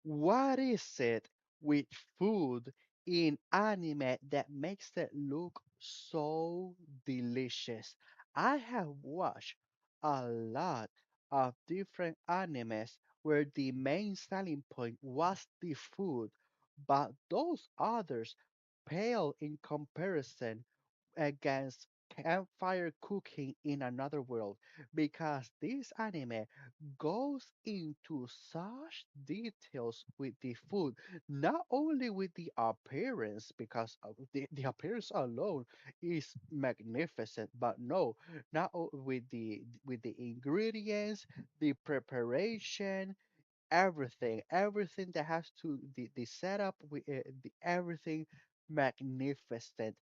What is it with food in anime that makes it look so delicious? I have watched a lot of different animes where the main selling point was the food, but those others pale in comparison against Campfire Cooking in Another World, because this anime goes into such details with the food, not only with the appearance, because of the appearance alone is magnificent, but no, not with the ingredients, the preparation, everything that has to the setup with the everything magnificent,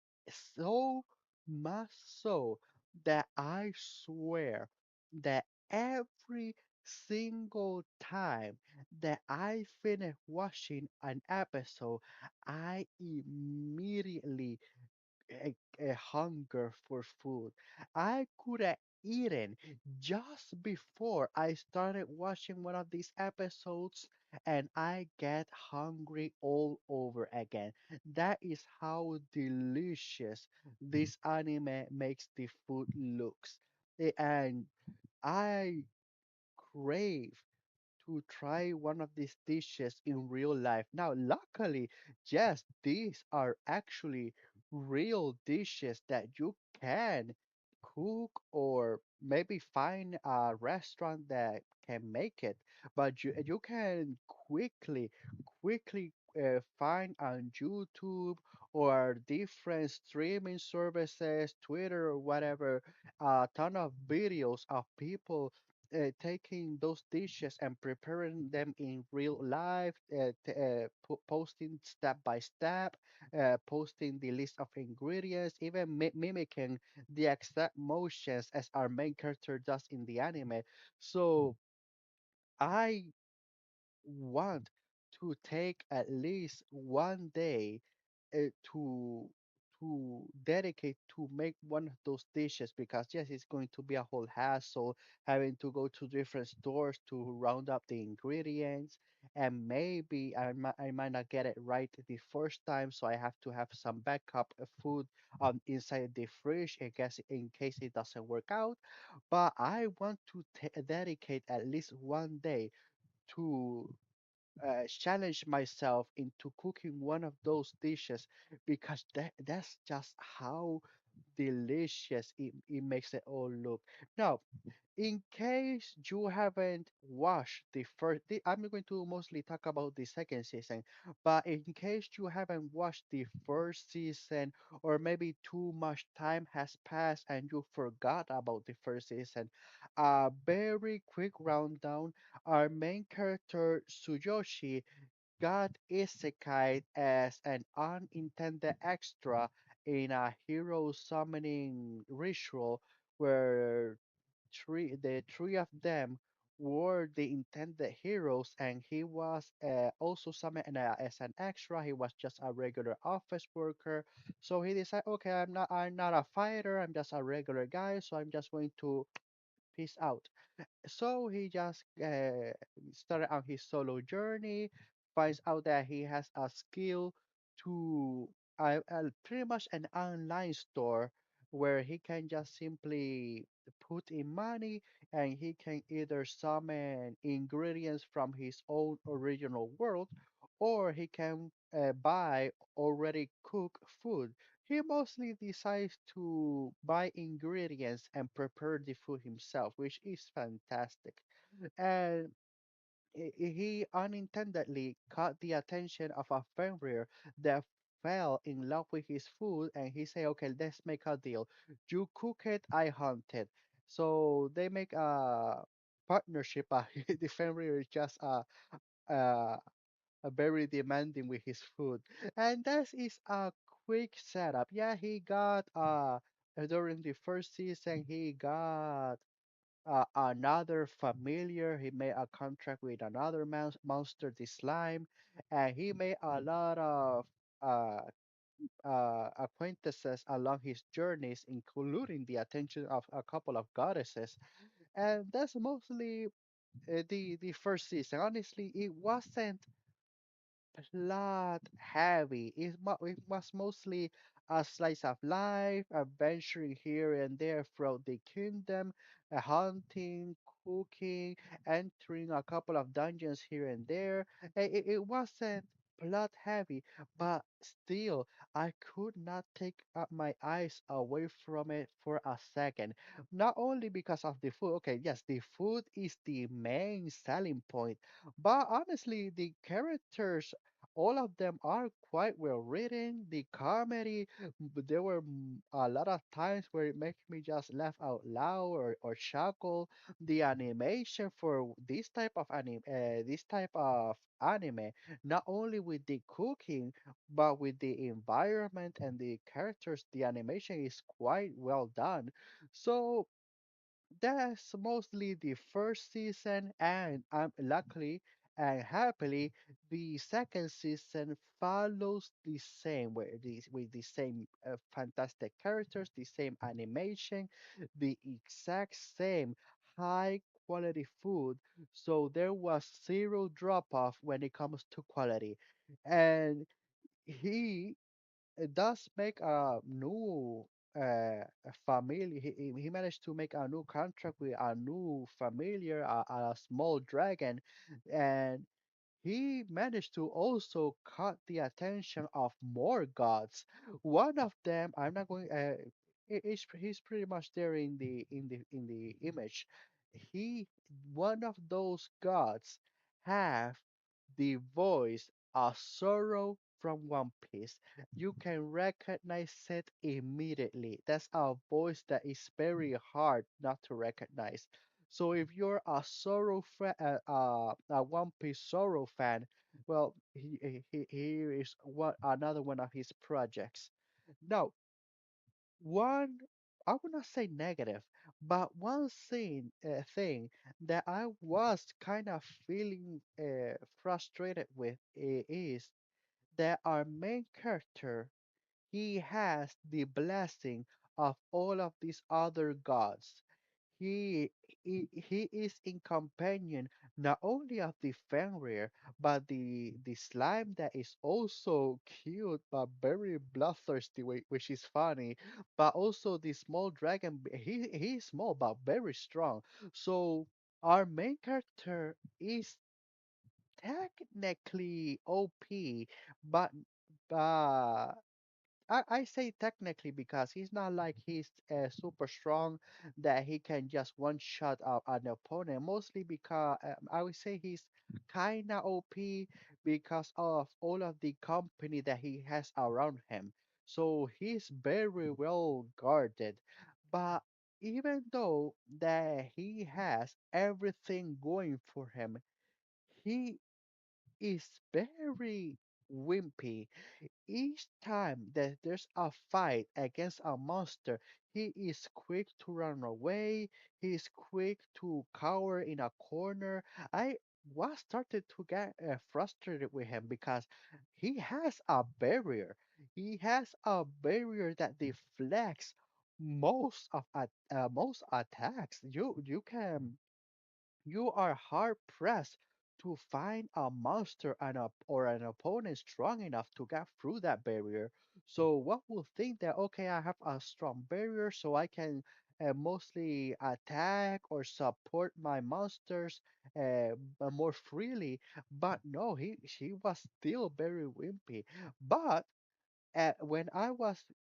so much so that I swear that every single time that I finish watching an episode, I immediately a hunger for food. I could have eaten just before I started watching one of these episodes, and I get hungry all over again. That is how delicious this anime makes the food looks. And I crave to try one of these dishes in real life. Now, luckily, yes, these are actually real dishes that you can cook or maybe find a restaurant that can make it. But you can quickly find on YouTube or different streaming services, Twitter or whatever, a ton of videos of people taking those dishes and preparing them in real life, posting step by step, posting the list of ingredients, even mimicking the exact motions as our main character does in the anime. So I want to take at least one day to dedicate to make one of those dishes, because yes, it's going to be a whole hassle having to go to different stores to round up the ingredients, and maybe I might not get it right the first time, so I have to have some backup food inside the fridge in case it doesn't work out. But I want to dedicate at least one day to challenge myself into cooking one of those dishes, because that's just how delicious it makes it all look. Now, in case you haven't watched I'm going to mostly talk about the second season, but in case you haven't watched the first season, or maybe too much time has passed and you forgot about the first season, a very quick rundown. Our main character, Tsuyoshi, got isekai as an unintended extra in a hero summoning ritual where the three of them were the intended heroes, and he was also summoned as an extra. He was just a regular office worker, so he decided, okay, I'm not a fighter, I'm just a regular guy, so I'm just going to peace out. So he just started on his solo journey, finds out that he has a skill to pretty much an online store where he can just simply put in money, and he can either summon ingredients from his own original world, or he can buy already cooked food. He mostly decides to buy ingredients and prepare the food himself, which is fantastic. And he unintendedly caught the attention of a farmer that fell in love with his food, and he said, okay, let's make a deal. You cook it, I hunt it. So they make a partnership. The farmer is just a very demanding with his food. And that is a quick setup. Yeah, he got during the first season he got another familiar. He made a contract with another monster, the slime, and he made a lot of uh, acquaintances along his journeys, including the attention of a couple of goddesses. And that's mostly the first season. Honestly, it wasn't. plot heavy. It was mostly a slice of life, adventuring here and there throughout the kingdom, hunting, cooking, entering a couple of dungeons here and there. It wasn't plot heavy, but still, I could not take my eyes away from it for a second. Not only because of the food, okay, yes, the food is the main selling point, but honestly, the characters, all of them are quite well written. The comedy, there were a lot of times where it makes me just laugh out loud or chuckle. The animation for this type of anime, not only with the cooking, but with the environment and the characters, the animation is quite well done. So that's mostly the first season, and luckily and happily, the second season follows the same way, with the same fantastic characters, the same animation, the exact same high quality food. So there was zero drop off when it comes to quality, and he does make a new a family. He managed to make a new contract with a new familiar, a small dragon, and he managed to also caught the attention of more gods. One of them, I'm not going. He's pretty much there in the image. He One of those gods have the voice of Sorrow from One Piece. You can recognize it immediately. That's a voice that is very hard not to recognize. So if you're a One Piece Sorrow fan, well, here is another one of his projects. Now, one, I would not say negative, but one thing that I was kind of feeling frustrated with is that our main character, he has the blessing of all of these other gods. He, he is in companion not only of the Fenrir, but the slime that is also cute but very bloodthirsty, which is funny. But also the small dragon, he's small but very strong. So our main character is technically OP, but uh, I say technically because he's not like he's super strong that he can just one shot an opponent. Mostly because I would say he's kinda OP because of all of the company that he has around him. So he's very well guarded. But even though that he has everything going for him, he is very wimpy. Each time that there's a fight against a monster, he is quick to run away. He is quick to cower in a corner. I was started to get frustrated with him because he has a barrier. He has a barrier that deflects most attacks. You are hard pressed to find a monster or an opponent strong enough to get through that barrier. So one will think that okay, I have a strong barrier, so I can mostly attack or support my monsters more freely. But no, he was still very wimpy. But when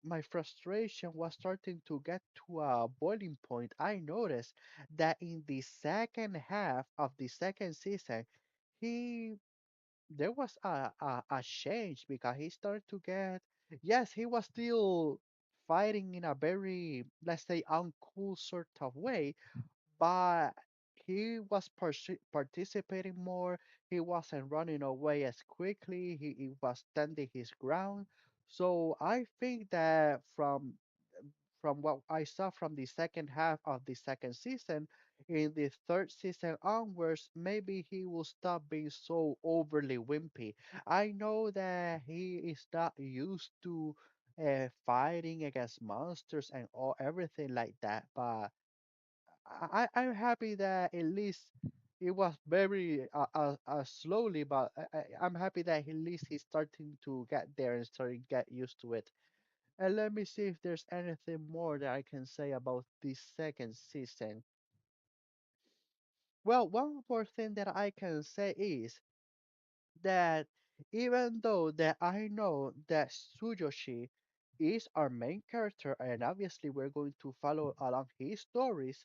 my frustration was starting to get to a boiling point, I noticed that in the second half of the second season, he there was a change because he started to get, yes, he was still fighting in a very, let's say, uncool sort of way, but he was participating more. He wasn't running away as quickly. He was standing his ground. So I think that from what I saw from the second half of the second season, in the third season onwards, maybe he will stop being so overly wimpy. I know that he is not used to fighting against monsters and all everything like that, but I'm happy that at least It was very slowly, but I'm happy that at least he's starting to get there and starting to get used to it. And let me see if there's anything more that I can say about this second season. Well, one more thing that I can say is that even though that I know that Tsuyoshi is our main character, and obviously we're going to follow along his stories,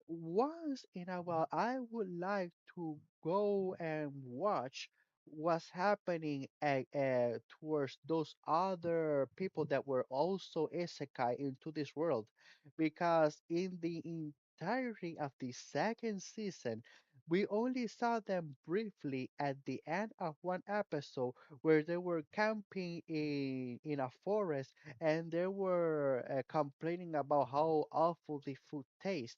once in a while, I would like to go and watch what's happening towards those other people that were also isekai into this world. Because in the entirety of the second season, we only saw them briefly at the end of one episode where they were camping in a forest and they were complaining about how awful the food tastes,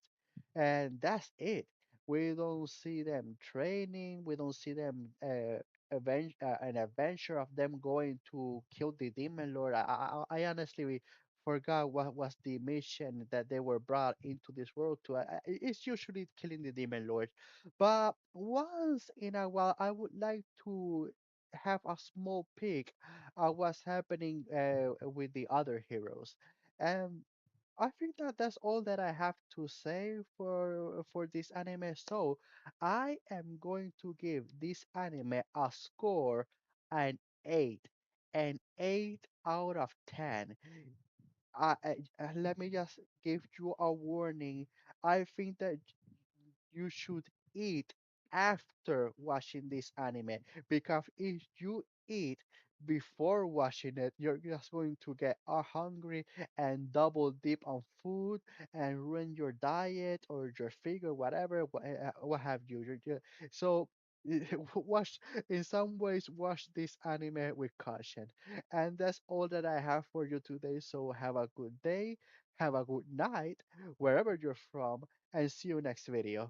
and that's it. We don't see them training. We don't see them an adventure of them going to kill the demon lord. I honestly forgot what was the mission that they were brought into this world to. It's usually killing the demon lord, but once in a while, I would like to have a small peek at what's happening with the other heroes. And I think that that's all that I have to say for this anime. So I am going to give this anime a score an 8 out of 10. Let me just give you a warning. I think that you should eat after watching this anime, because if you eat before watching it, you're just going to get hungry and double dip on food and ruin your diet or your figure, whatever, what have you. So watch, in some ways, watch this anime with caution. And that's all that I have for you today. So have a good day, have a good night, wherever you're from, and see you next video.